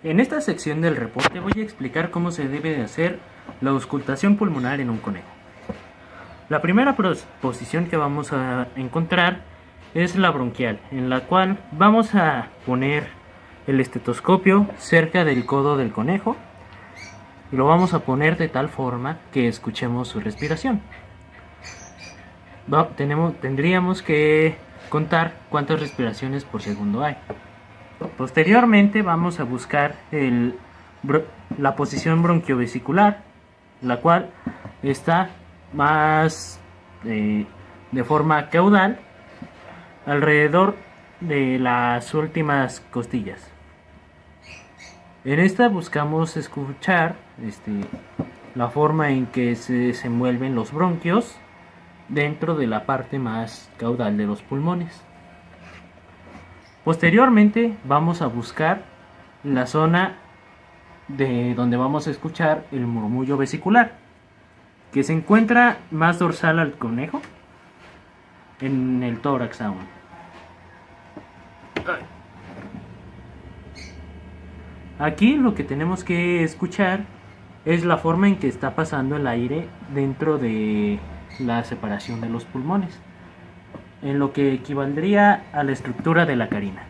En esta sección del reporte voy a explicar cómo se debe de hacer la auscultación pulmonar en un conejo. La primera posición que vamos a encontrar es la bronquial, en la cual vamos a poner el estetoscopio cerca del codo del conejo y lo vamos a poner de tal forma que escuchemos su respiración. Tendríamos que contar cuántas respiraciones por segundo hay. Posteriormente vamos a buscar la posición bronquiovesicular, la cual está más de forma caudal alrededor de las últimas costillas. En esta buscamos escuchar la forma en que se desenvuelven los bronquios dentro de la parte más caudal de los pulmones. Posteriormente vamos a buscar la zona de donde vamos a escuchar el murmullo vesicular, que se encuentra más dorsal al conejo, en el tórax aún. Aquí lo que tenemos que escuchar es la forma en que está pasando el aire dentro de la separación de los pulmones, en lo que equivaldría a la estructura de la carina.